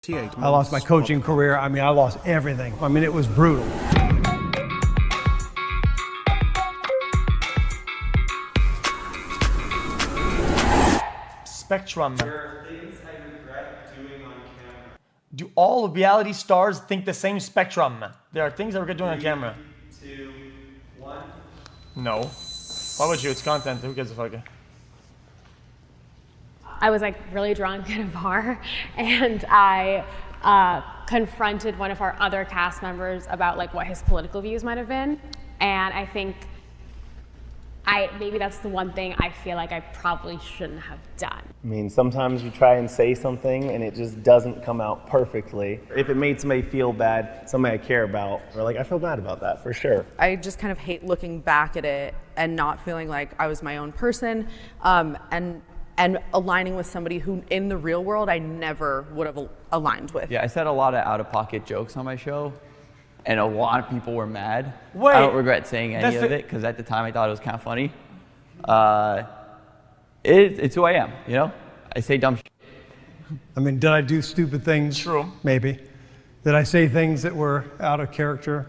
I lost my coaching career. I mean, I lost everything. I mean, it was brutal. Spectrum. There are things I regret doing on camera. Do all reality stars think the same spectrum? There are things I regret doing on camera. 3, 2, 1. No. Why would you? It's content. Who gives a fuck? I was like really drunk at a bar, and I confronted one of our other cast members about like what his political views might have been, and I think maybe that's the one thing I feel like I probably shouldn't have done. I mean, sometimes you try and say something and it just doesn't come out perfectly. If it made somebody feel bad, somebody I care about, or like, I feel bad about that for sure. I just kind of hate looking back at it and not feeling like I was my own person, and aligning with somebody who in the real world I never would have aligned with. Yeah, I said a lot of out-of-pocket jokes on my show, and a lot of people were mad. Wait, I don't regret saying any of it, because at the time I thought it was kind of funny. It's who I am, you know? I say dumb shit. I mean, did I do stupid things? True. Maybe. Did I say things that were out of character?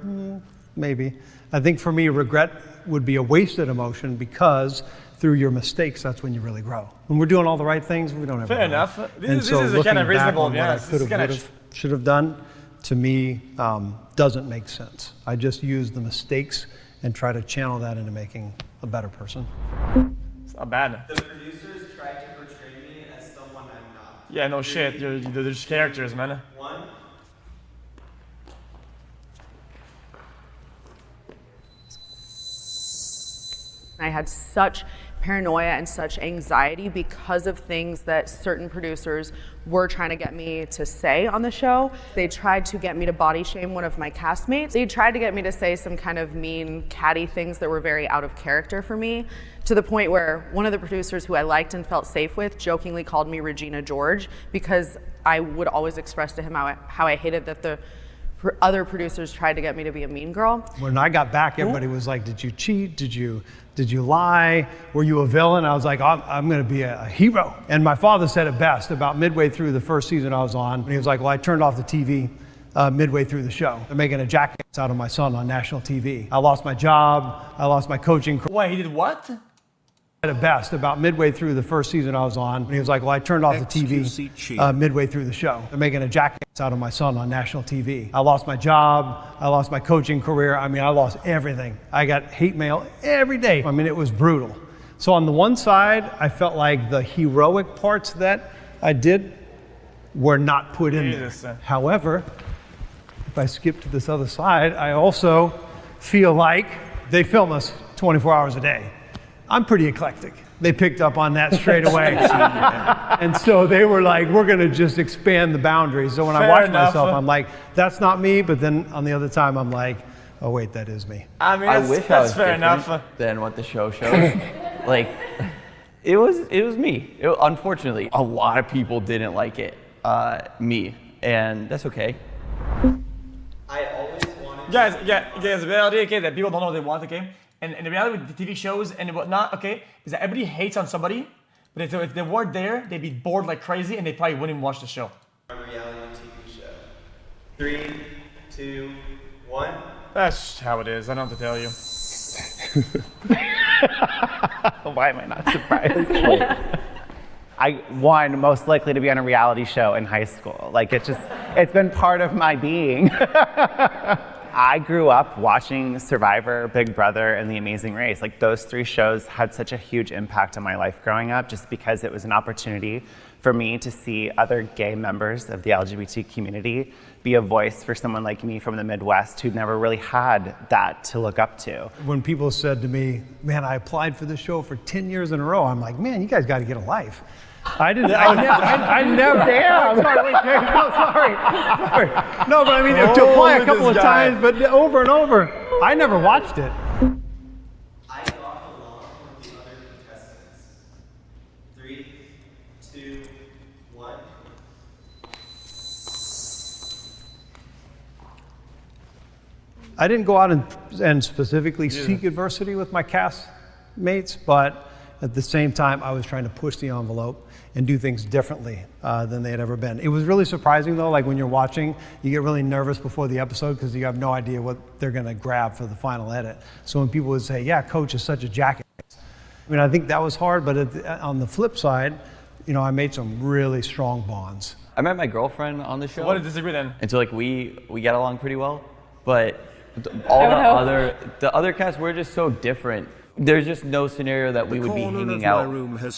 Maybe. I think for me, regret would be a wasted emotion because through your mistakes, that's when you really grow. When we're doing all the right things, we don't ever Fair grow. enough. And This so is a looking kind of back reasonable. on what Yeah, I this could is have, kind would of. have, should have done, to me, doesn't make sense. I just use the mistakes and try to channel that into making a better person. It's not bad. The producers tried to portray me as someone I'm not. Yeah, no shit. They're just characters, man. 1. I had such paranoia and such anxiety because of things that certain producers were trying to get me to say on the show. They tried to get me to body shame one of my castmates. They tried to get me to say some kind of mean, catty things that were very out of character for me, to the point where one of the producers who I liked and felt safe with jokingly called me Regina George, because I would always express to him how I hated that the other producers tried to get me to be a mean girl. When I got back, everybody was like, did you cheat? Did you lie? Were you a villain? I was like, I'm going to be a hero. And my father said it best about midway through the first season I was on. He was like, well, I turned off the TV midway through the show. They're making a jackass out of my son on national TV. I lost my job. I lost my coaching career. Wait, he did what? At best about midway through the first season I was on. And he was like, well, I turned off the TV midway through the show. They're making a jackass out of my son on national TV. I lost my job. I lost my coaching career. I mean, I lost everything. I got hate mail every day. I mean, it was brutal. So on the one side, I felt like the heroic parts that I did were not put in there. However, if I skip to this other side, I also feel like they film us 24 hours a day. I'm pretty eclectic. They picked up on that straight away. And so they were like, we're going to just expand the boundaries. So when I watch myself, I'm like, that's not me. But then on the other time, I'm like, oh, wait, that is me. I mean, I wish I was fair different enough. than what the show shows. Like, it was me. Unfortunately, a lot of people didn't like it, me, and that's okay. I always wanted Guys, the reality, okay, that people don't know what they want, okay? And the reality with the TV shows and whatnot, okay, is that everybody hates on somebody, but if they weren't there, they'd be bored like crazy and they probably wouldn't even watch the show. a reality TV show. 3, 2, 1. That's how it is. I don't have to tell you. Why am I not surprised? I won most likely to be on a reality show in high school. Like it's been part of my being. I grew up watching Survivor, Big Brother, and The Amazing Race. Like those 3 shows had such a huge impact on my life growing up, just because it was an opportunity for me to see other gay members of the LGBT community be a voice for someone like me from the Midwest who never really had that to look up to. When people said to me, man, I applied for this show for 10 years in a row, I'm like, man, you guys got to get a life. I didn't. I never. Damn. Sorry. No, but I mean, to apply a couple of times, but over and over. I never watched it. I got along with the other contestants. 3, 2, 1. I didn't go out and specifically seek adversity with my cast mates, but at the same time, I was trying to push the envelope and do things differently than they had ever been. It was really surprising though, like when you're watching, you get really nervous before the episode because you have no idea what they're gonna grab for the final edit. So when people would say, yeah, coach is such a jackass. I mean, I think that was hard, but on the flip side, you know, I made some really strong bonds. I met my girlfriend on the show. So what did disagree then? And so like we get along pretty well, but all the other cast, we're just so different. There's just no scenario that we would be hanging out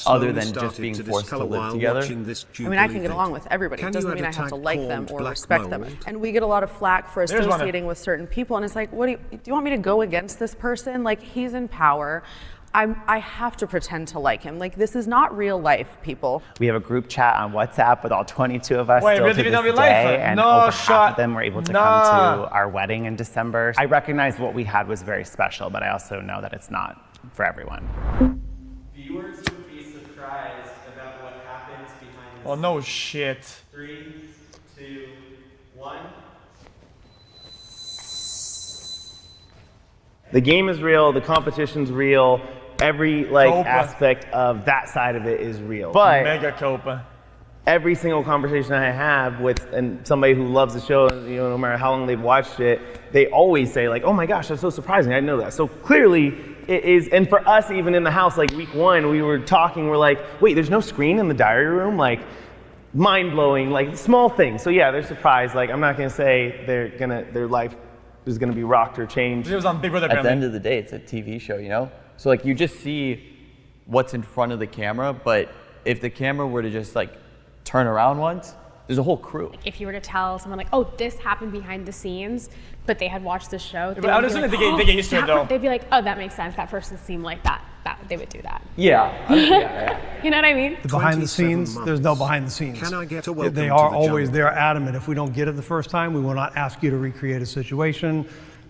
other than just being forced to live together. I mean, I can get along with everybody. It doesn't mean I have to like them or respect them. And we get a lot of flack for associating with certain people. And it's like, do you want me to go against this person? Like, he's in power. I have to pretend to like him. Like, this is not real life, people. We have a group chat on WhatsApp with all 22 of us Wait, still really? to this Not real day, life? and No over shot. half of them were able to come to our wedding in December. I recognize what we had was very special, but I also know that it's not for everyone. Viewers would be surprised about what happens behind the Oh, no shit. 3, 2, 1. The game is real, the competition's real, every Copa. aspect of that side of it is real. But Mega Copa. every single conversation I have with somebody who loves the show, you know, no matter how long they've watched it, they always say like, oh my gosh, that's so surprising, I didn't know that. So clearly it is, and for us even in the house, like week 1, we were talking, we're like, wait, there's no screen in the diary room? Like, mind-blowing, like small things. So yeah, they're surprised. Like, I'm not gonna say their life is gonna be rocked or changed. It was on Big Brother. At the end of the day, it's a TV show, you know? So like you just see what's in front of the camera, but if the camera were to just like turn around once, there's a whole crew. If you were to tell someone like, oh, this happened behind the scenes, but they had watched the show, But I would assume that they get used to it though. they'd be like, oh, that makes sense. That person seemed like that. They would do that. Yeah. You know what I mean? The behind the scenes, there's no behind the scenes. Can I get a welcome They to are the always, jungle? they're adamant. If we don't get it the first time, we will not ask you to recreate a situation.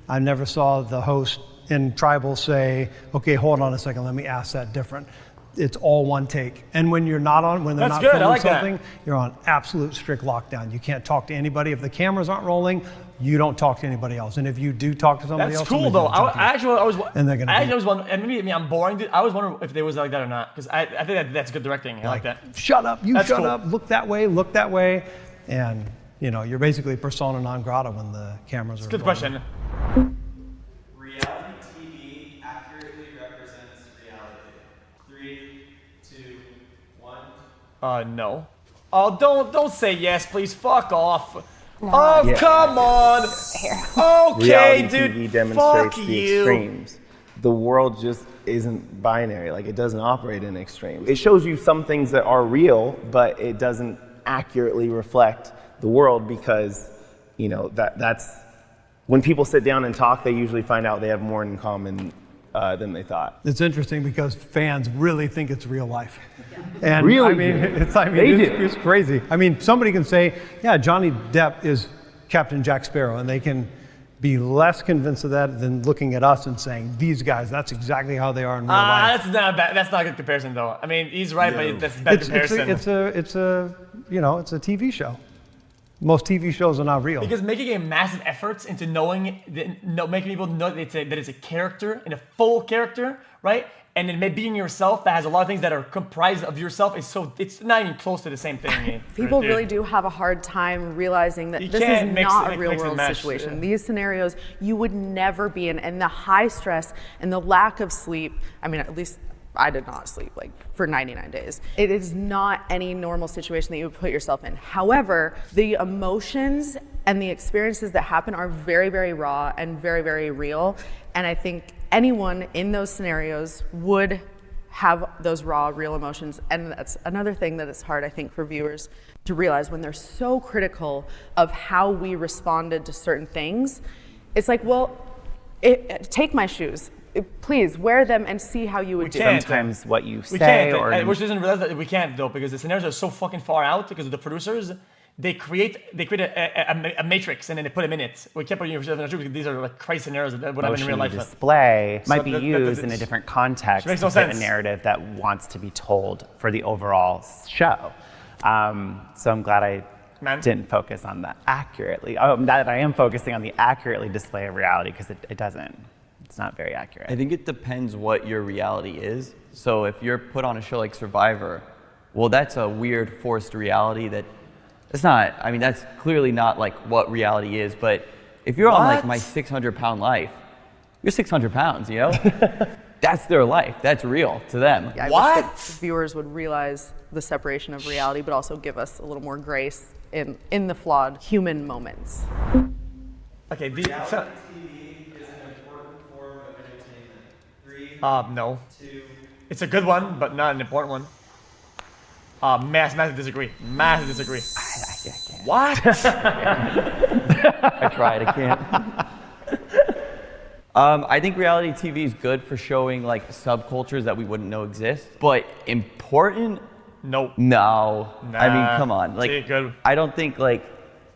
I never saw the host in Tribal say, okay, hold on a second, let me ask that different. It's all one take. And when you're not on, when they're That's not good, I filming like that. something, you're on absolute strict lockdown. You can't talk to anybody. If the cameras aren't rolling, you don't talk to anybody else. And if you do talk to somebody That's else, cool though. I was wondering, and maybe I'm boring, dude. I was wondering if they was like that or not, because I think that's good directing. I like that. Shut up, That's shut cool. up, look that way. And you know, you're basically persona non grata when the cameras are Good rolling. question. Reality TV accurately represents reality. 3, 2, 1. No. Oh, don't say yes, please. Fuck off. Oh, come on. Okay, Reality dude. TV demonstrates fuck the you. extremes. The world just isn't binary. Like, it doesn't operate in extremes. It shows you some things that are real, but it doesn't accurately reflect the world because, you know, that's when people sit down and talk, they usually find out they have more in common than they thought. It's interesting because fans really think it's real life. And Really I mean, do. it's crazy. I mean, somebody can say, yeah, Johnny Depp is Captain Jack Sparrow, and they can be less convinced of that than looking at us and saying, these guys, that's exactly how they are in real life. That's not bad. That's not a good comparison, though. I mean, he's right, but that's a bad comparison. It's a TV show. Most TV shows are not real. Because making a massive effort into making people know that it's a character, and a full character, right? And then being yourself that has a lot of things that are comprised of yourself it's not even close to the same thing. People really do have a hard time realizing that You this is can't mix not it- a real mix and world match, situation. yeah. These scenarios you would never be in, and the high stress and the lack of sleep. I mean, at least I did not sleep like for 99 days. It is not any normal situation that you would put yourself in. However, the emotions and the experiences that happen are very, very raw and very, very real. And I think anyone in those scenarios would have those raw, real emotions. And that's another thing that is hard, I think, for viewers to realize when they're so critical of how we responded to certain things. It's like, well, take my shoes. Please wear them and see how you would do. can't. Sometimes what you We say can't, which doesn't realize that we can't though, because the scenarios are so fucking far out because of the producers. They create a matrix and then they put them in it. We can't put yourself in a because these are like crazy scenarios that would happen in real life. display might be that- used in a different context makes no to fit a sense. narrative that wants to be told for the overall show. So I'm glad I didn't focus on that accurately. That I am focusing on the accurately display of reality because it doesn't. It's not very accurate. I think it depends what your reality is. So if you're put on a show like Survivor, well, that's a weird forced reality that it's not, I mean, that's clearly not like what reality is, but if you're on like My 600 Pound Life, you're 600 pounds, you know? That's their life, that's real to them. I wish that viewers would realize the separation of reality, but also give us a little more grace in the flawed human moments. Okay, Reality TV is an important form of entertainment. 3, no. 2. It's a good one, but not an important one. Massive disagree. Massive disagree. I can't. What? I tried, I can't. I think reality TV is good for showing like subcultures that we wouldn't know exist, but important? Nope. No. Nah. I mean, come on. Like, good. I don't think like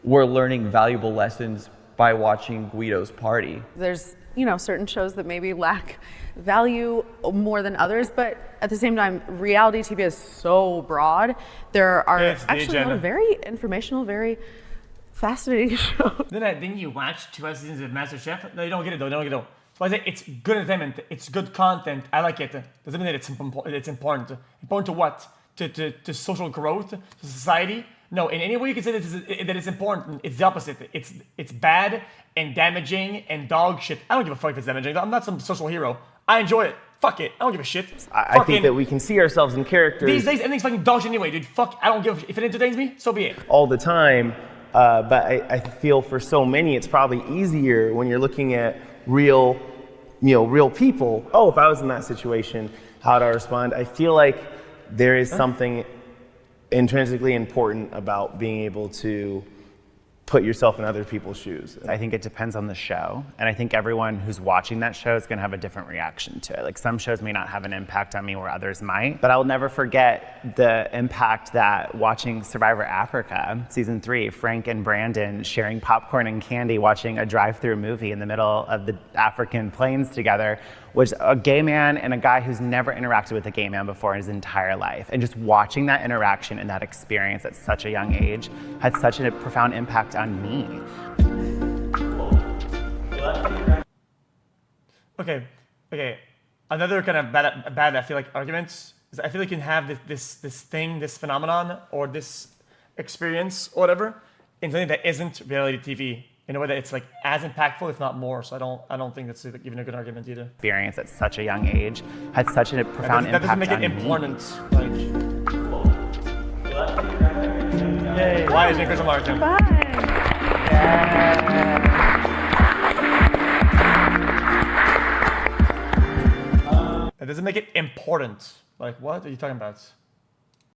we're learning valuable lessons by watching Guido's party. There's, certain shows that maybe lack value more than others, but at the same time, reality TV is so broad. There are actually a lot of very informational, very fascinating shows. Didn't you watch 2 seasons of MasterChef? No, you don't get it though. So I say it's good entertainment. It's good content. I like it. Doesn't mean that it's important. Important to what? To social growth, to society? No, in any way you can say that it's important, it's the opposite. It's bad and damaging and dog shit. I don't give a fuck if it's damaging. I'm not some social hero. I enjoy it. Fuck it. I don't give a shit. I think that we can see ourselves in characters. These days, everything's fucking dog shit anyway, dude. Fuck, I don't give a shit. If it entertains me, so be it. All the time, but I feel for so many, it's probably easier when you're looking at real people. Oh, if I was in that situation, how would I respond? I feel like there is something intrinsically important about being able to put yourself in other people's shoes. I think it depends on the show, and I think everyone who's watching that show is going to have a different reaction to it. Like some shows may not have an impact on me where others might, but I will never forget the impact that watching Survivor Africa, season 3, Frank and Brandon sharing popcorn and candy, watching a drive-through movie in the middle of the African plains together, was a gay man and a guy who's never interacted with a gay man before in his entire life. And just watching that interaction and that experience at such a young age had such a profound impact on me. Okay. Another kind of bad I feel like arguments is I feel like you can have this phenomenon or this experience or whatever in something that isn't reality TV in a way that it's like as impactful, if not more. So I don't think that's even a good argument either. Experience at such a young age had such a profound impact on me. That doesn't make it important. Like, yay! Why is it Chris Martin? That doesn't make it important. Like, what are you talking about?